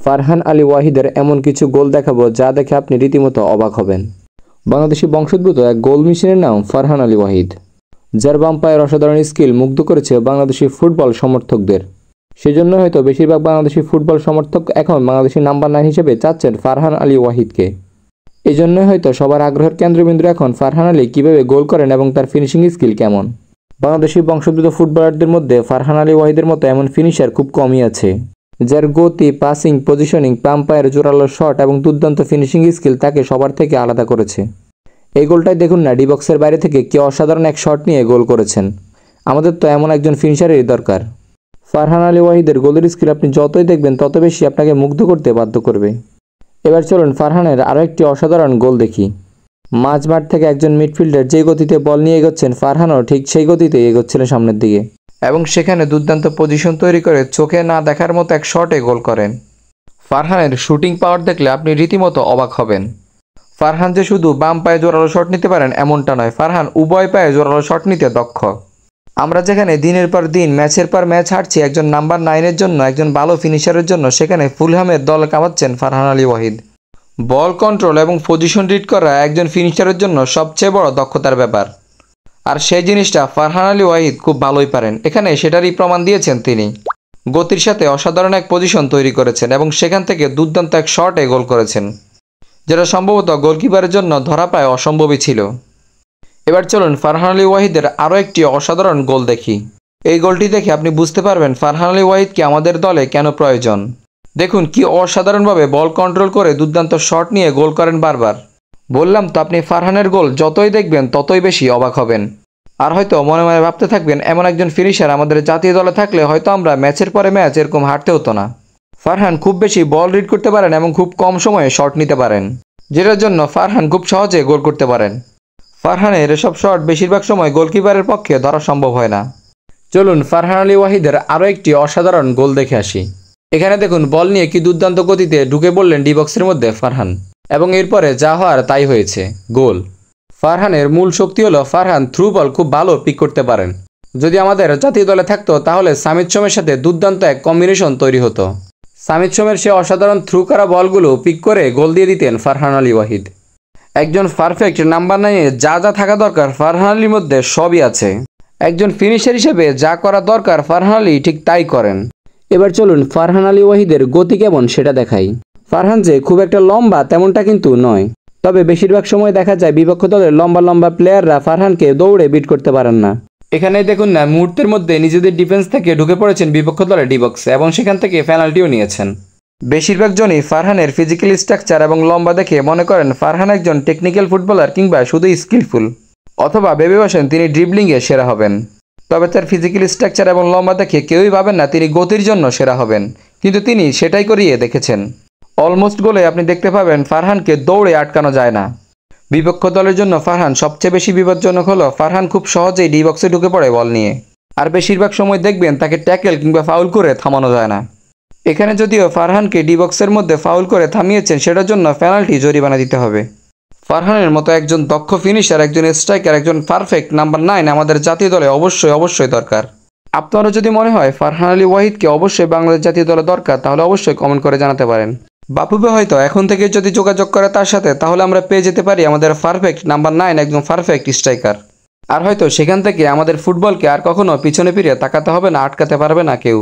ফারহান আলী ওয়াহিদের এমন কিছু গোল দেখাবো যা দেখে আপনি রীতিমতো অবাক হবেন। বাংলাদেশি বংশোদ্ভূত এক গোল মেশিনের নাম ফারহান আলী ওয়াহিদ, যার বাম পায়ের অসাধারণ স্কিল মুগ্ধ করেছে বাংলাদেশি ফুটবল সমর্থকদের। সেজন্য হয়তো বেশিরভাগ বাংলাদেশি ফুটবল সমর্থক এখন বাংলাদেশি নাম্বার 9 হিসেবে চাচ্ছেন ফারহান আলী ওয়াহিদকে। এই জন্যই হয়তো সবার আগ্রহের কেন্দ্রবিন্দু এখন ফারহান আলী কীভাবে গোল করেন এবং তার ফিনিশিং স্কিল কেমন। বাংলাদেশি বংশোদ্ভূত ফুটবলারদের মধ্যে ফারহান আলী ওয়াহিদের মতো এমন ফিনিশার খুব কমই আছে, যার গতি, পাসিং, পজিশনিং, বাম পায়ের জোরালো শট এবং দুর্দান্ত ফিনিশিং স্কিল তাকে সবার থেকে আলাদা করেছে। এই গোলটাই দেখুন না, ডি বক্সের বাইরে থেকে কি অসাধারণ এক শট নিয়ে গোল করেছেন। আমাদের তো এমন একজন ফিনিশারেরই দরকার। ফারহান আলী ওয়াহিদের গোলের স্কিল আপনি যতই দেখবেন তত বেশি আপনাকে মুগ্ধ করতে বাধ্য করবে। এবার চলুন ফারহানের আরও একটি অসাধারণ গোল দেখি। মাঝমাঠ থেকে একজন মিডফিল্ডার যে গতিতে বল নিয়ে এগোচ্ছেন, ফারহানও ঠিক সেই গতিতে এগোচ্ছিলেন সামনের দিকে এবং সেখানে দুর্দান্ত পজিশন তৈরি করে চোখে না দেখার মতো এক শটে গোল করেন। ফারহানের শুটিং পাওয়ার দেখলে আপনি রীতিমতো অবাক হবেন। ফারহান যে শুধু বাম পায়ে জোরালো শট নিতে পারেন এমনটা নয়, ফারহান উভয় পায়ে জোরালো শট নিতে দক্ষ। আমরা যেখানে দিনের পর দিন, ম্যাচের পর ম্যাচ হারছি একজন নাম্বার 9-এর জন্য, একজন ভালো ফিনিশারের জন্য, সেখানে ফুলহামের দল কামাচ্ছেন ফারহান আলী ওয়াহিদ। বল কন্ট্রোল এবং পজিশন রিড করা একজন ফিনিশারের জন্য সবচেয়ে বড় দক্ষতার ব্যাপার, আর সেই জিনিসটা ফারহান আলী ওয়াহিদ খুব ভালোই পারেন। এখানে সেটারই প্রমাণ দিয়েছেন তিনি। গতির সাথে অসাধারণ এক পজিশন তৈরি করেছেন এবং সেখান থেকে দুর্দান্ত এক শটে গোল করেছেন, যেটা সম্ভবত গোলকিপারের জন্য ধরা পায় অসম্ভবই ছিল। এবার চলুন ফারহান আলী ওয়াহিদের আরও একটি অসাধারণ গোল দেখি। এই গোলটি দেখে আপনি বুঝতে পারবেন ফারহান আলী ওয়াহিদকে আমাদের দলে কেন প্রয়োজন। দেখুন কি অসাধারণভাবে বল কন্ট্রোল করে দুর্দান্ত শট নিয়ে গোল করেন বারবার। বললাম তো, আপনি ফারহানের গোল যতই দেখবেন ততই বেশি অবাক হবেন। আর হয়তো মনে মনে ভাবতে থাকবেন, এমন একজন ফিনিশার আমাদের জাতীয় দলে থাকলে হয়তো আমরা ম্যাচের পরে ম্যাচ এরকম হারতে হতো না। ফারহান খুব বেশি বল রিড করতে পারেন এবং খুব কম সময়ে শট নিতে পারেন, যেটার জন্য ফারহান খুব সহজে গোল করতে পারেন। ফারহানের এসব শট বেশিরভাগ সময় গোলকিপারের পক্ষে ধরা সম্ভব হয় না। চলুন ফারহান আলী ওয়াহিদের আরও একটি অসাধারণ গোল দেখে আসি। এখানে দেখুন, বল নিয়ে কি দুর্দান্ত গতিতে ঢুকে পড়লেন ডি বক্সের মধ্যে ফারহান, এবং এরপরে যা হওয়ার তাই হয়েছে, গোল। ফারহানের মূল শক্তি হলো ফারহান থ্রু বল খুব ভালো পিক করতে পারেন। যদি আমাদের জাতীয় দলে থাকতো তাহলে সামিদ সোমের সাথে দুর্দান্ত এক কম্বিনেশন তৈরি হতো। সামিদ সোমের সে অসাধারণ থ্রু করা বলগুলো পিক করে গোল দিয়ে দিতেন ফারহান আলী ওয়াহিদ। একজন পারফেক্ট নাম্বার 9-এ যা যা থাকা দরকার ফারহান আলীর মধ্যে সবই আছে। একজন ফিনিশার হিসেবে যা করা দরকার ফারহান আলী ঠিক তাই করেন। এবার চলুন ফারহান আলী ওয়াহিদের গতি কেমন সেটা দেখাই। ফারহান যে খুব একটা লম্বা তেমনটা কিন্তু নয়, তবে বেশিরভাগ সময় দেখা যায় বিপক্ষ দলের লম্বা লম্বা প্লেয়াররা ফারহানকে দৌড়ে বিট করতে পারেন না। এখানে দেখুন না, মুহূর্তের মধ্যে নিজেদের ডিফেন্স থেকে ঢুকে পড়েছেন বিপক্ষ দলের ডি বক্সে এবং সেখান থেকে পেনাল্টিও নিয়েছেন। বেশিরভাগ জনই ফারহানের ফিজিক্যাল স্ট্রাকচার এবং লম্বা দেখে মনে করেন ফারহান একজন টেকনিক্যাল ফুটবলার কিংবা শুধু স্কিলফুল, অথবা ভেবে বসেন তিনি ড্রিবলিংয়ে সেরা হবেন। তবে তার ফিজিক্যাল স্ট্রাকচার এবং লম্বা দেখে কেউই ভাবেন না তিনি গতির জন্য সেরা হবেন, কিন্তু তিনি সেটাই করিয়ে দেখেছেন। অলমোস্ট গোলে আপনি দেখতে পাবেন ফারহানকে দৌড়ে আটকানো যায় না। বিপক্ষ দলের জন্য ফারহান সবচেয়ে বেশি বিপজ্জনক হলো ফারহান খুব সহজেই ডি বক্সে ঢুকে পড়ে বল নিয়ে, আর বেশিরভাগ সময় দেখবেন তাকে ট্যাকেল কিংবা ফাউল করে থামানো যায় না। এখানে যদিও ফারহানকে ডি বক্সের মধ্যে ফাউল করে থামিয়েছেন, সেটার জন্য পেনাল্টি জরিমানা দিতে হবে। ফারহানের মতো একজন দক্ষ ফিনিশার, একজন স্ট্রাইকার, একজন পারফেক্ট নাম্বার 9 আমাদের জাতীয় দলে অবশ্যই দরকার। আপনারও যদি মনে হয় ফারহান আলী ওয়াহিদকে অবশ্যই বাংলাদেশ জাতীয় দলে দরকার, তাহলে অবশ্যই কমেন্ট করে জানাতে পারেন। বাপুবে হয়তো এখন থেকে যদি যোগাযোগ করে তার সাথে, তাহলে আমরা পেয়ে যেতে পারি আমাদের পারফেক্ট নাম্বার 9, একজন পারফেক্ট স্ট্রাইকার। আর হয়তো সেখান থেকে আমাদের ফুটবলকে আর কখনো পিছনে ফিরে তাকাতে হবে না, আটকাতে পারবে না কেউ।